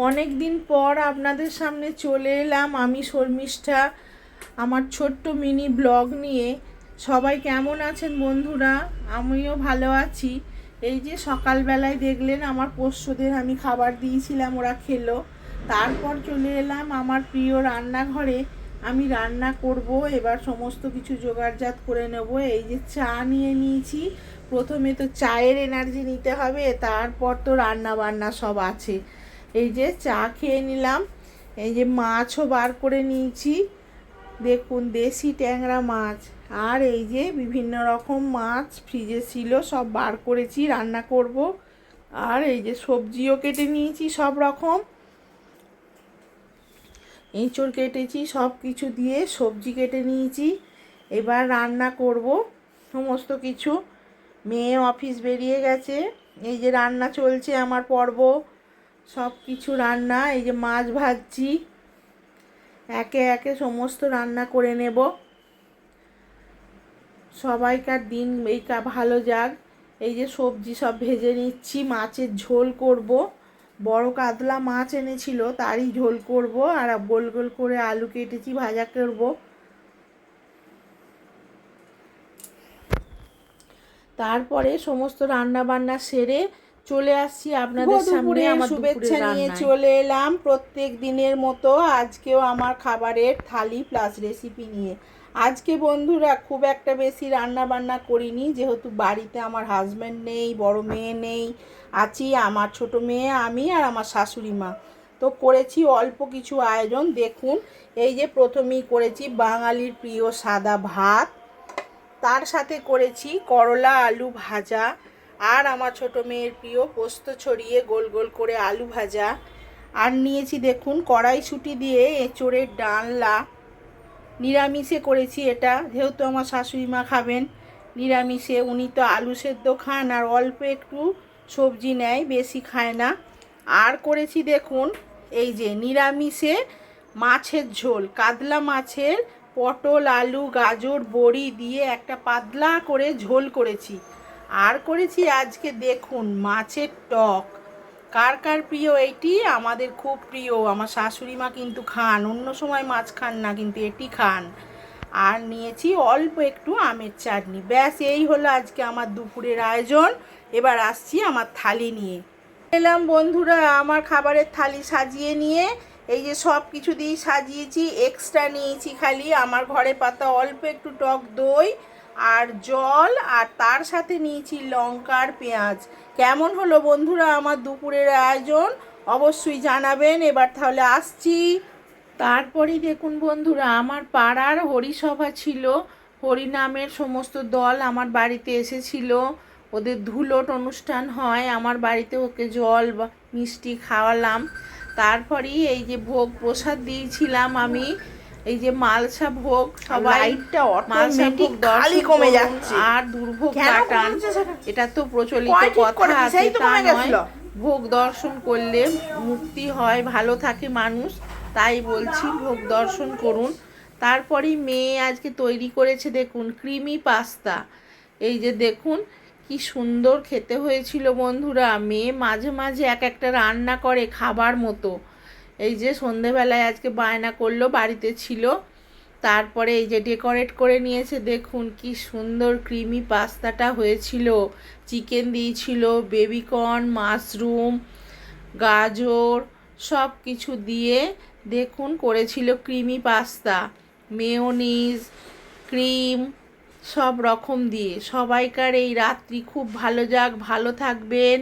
অনেক দিন পর আপনাদের সামনে চলে এলাম আমি শর্মিষ্ঠা আমার ছোট্ট মিনি ব্লগ নিয়ে। সবাই কেমন আছেন বন্ধুরা? আমিও ভালো আছি। এই যে সকালবেলায় দেখলেন আমার পোষ্যদের আমি খাবার দিয়েছিলাম, ওরা খেলো। তারপর চলে এলাম আমার প্রিয় রান্নাঘরে। আমি রান্না করব, এবার সমস্ত কিছু জোগাড়জাত করে নেব। এই যে চা নিয়ে নিয়েছি। প্রথমে তো চায়ের এনার্জি নিতে হবে, তারপর তো রান্না বান্না সব আছে। এই যে চা খেয়ে নিলাম। এই যে মাছও বার করে নিয়েছি, দেখুন দেশি ট্যাংরা মাছ। আর এই যে বিভিন্ন রকম মাছ ফ্রিজে ছিল, সব বার করেছি, রান্না করব। আর এই যে সবজিও কেটে নিয়েছি সব রকম, এঁচড় কেটেছি, সব কিছু দিয়ে সবজি কেটে নিয়েছি। এবার রান্না করব সমস্ত কিছু। মেয়ে অফিস বেরিয়ে গেছে। এই যে রান্না চলছে আমার পর্ব, সব কিছু রান্না। এই যে মাছ ভাজছি, একে একে সমস্ত রান্না করে নেব। সবাইকার দিন এই ভালো যাক। এই যে সবজি সব ভেজে নিচ্ছি, মাছের ঝোল করব। বড় কাতলা মাছ এনেছিল, তারই ঝোল করব। আর গোল গোল করে আলু কেটেছি, ভাজা করব। তারপরে সমস্ত রান্না বান্না সেরে চলে আসছি আপনাদের সামনে। আমার শুভেচ্ছা নিয়ে চলে এলাম প্রত্যেক দিনের মতো। আজকেও আমার খাবারের থালি প্লাস রেসিপি নিয়ে। আজকে বন্ধুরা খুব একটা বেশি রান্না বান্না করিনি, যেহেতু বাড়িতে আমার হাজব্যান্ড নেই, বড় মেয়ে নেই, আছি আমার ছোট মেয়ে, আমি আর আমার শাশুড়ি মা। তো করেছি অল্প কিছু আয়োজন। দেখুন, এই যে প্রথমেই করেছি বাঙালির প্রিয় সাদা ভাত, তার সাথে করেছি করলা আলু ভাজা, আর আমার ছোট মেয়ের প্রিয় পোস্ত ছড়িয়ে গোল গোল করে আলু ভাজা। আর নিয়েছি দেখুন কড়াইশুঁটি দিয়ে এঁচোড়ের ডালনা। নিরামিষে করেছি এটা, যেহেতু আমার শাশুড়ি মা খাবেন নিরামিষে। উনি তো আলু সেদ্ধ খান আর অল্প একটু সবজি নেয়, বেশি খায় না। আর করেছি দেখুন এই যে নিরামিষে মাছের ঝোল, কাতলা মাছের পটল আলু গাজর বড়ি দিয়ে একটা পাতলা করে ঝোল করেছি। আর করেছি আজকে দেখুন মাছের টক। কার কার প্রিয় এইটি? আমাদের খুব প্রিয়। আমার শাশুড়ি মা কিন্তু খান, অন্য সময় মাছ খান না, কিন্তু এটি খান। আর নিয়েছি অল্প একটু আমের চাটনি। ব্যাস, এই হলো আজকে আমার দুপুরের আয়োজন। এবার আসছি আমার থালি নিয়ে। এলাম বন্ধুরা আমার খাবারের থালি সাজিয়ে নিয়ে। এই যে সব কিছু দিয়ে সাজিয়েছি, এক্সট্রা নিয়েছি খালি আমার ঘরে পাতা অল্প একটু টক দই আর জল, আর তার সাথে নিয়েছি লঙ্কার পেঁয়াজ। কেমন হলো বন্ধুরা আমার দুপুরের আয়োজন? অবশ্যই জানাবেন। এবার তাহলে আসছি। তারপরেই দেখুন বন্ধুরা আমার পাড়ার হরিসভা ছিল, হরিনামের সমস্ত দল আমার বাড়িতে এসেছিল। ওদের ধুলোট অনুষ্ঠান হয় আমার বাড়িতে, ওকে জল বা মিষ্টি খাওয়ালাম। তারপরেই এই যে ভোগ প্রসাদ দিয়েছিলাম আমি, এই যে মালসা ভোগ। সবাই মালসা ভোগ দর্শন কমে যাচ্ছে আর দুর্ভোগ কাটান, এটা তো প্রচলিত কথা আছে, তা নয়। ভোগ দর্শন করলে মুক্তি হয়, ভালো থাকে মানুষ, তাই বলছি ভোগ দর্শন করুন। তারপরেই মেয়ে আজকে তৈরি করেছে দেখুন ক্রিমি পাস্তা। এই যে দেখুন কি সুন্দর খেতে হয়েছিল বন্ধুরা। মেয়ে মাঝে মাঝে এক একটা রান্না করে খাবার মতো। এই যে সন্ধেবেলায় আজকে বায়না করলো, বাড়িতে ছিল। তারপরে এই যে ডেকোরেট করে নিয়েছে, দেখুন কি সুন্দর ক্রিমি পাস্তাটা হয়েছিল। চিকেন দিয়েছিল, বেবিকর্ন, মাশরুম, গাজর সব কিছু দিয়ে দেখুন করেছিল ক্রিমি পাস্তা। মেয়োনিজ, ক্রিম সব রকম দিয়ে। সবাইকার এই রাত্রি খুব ভালো যাক, ভালো থাকবেন।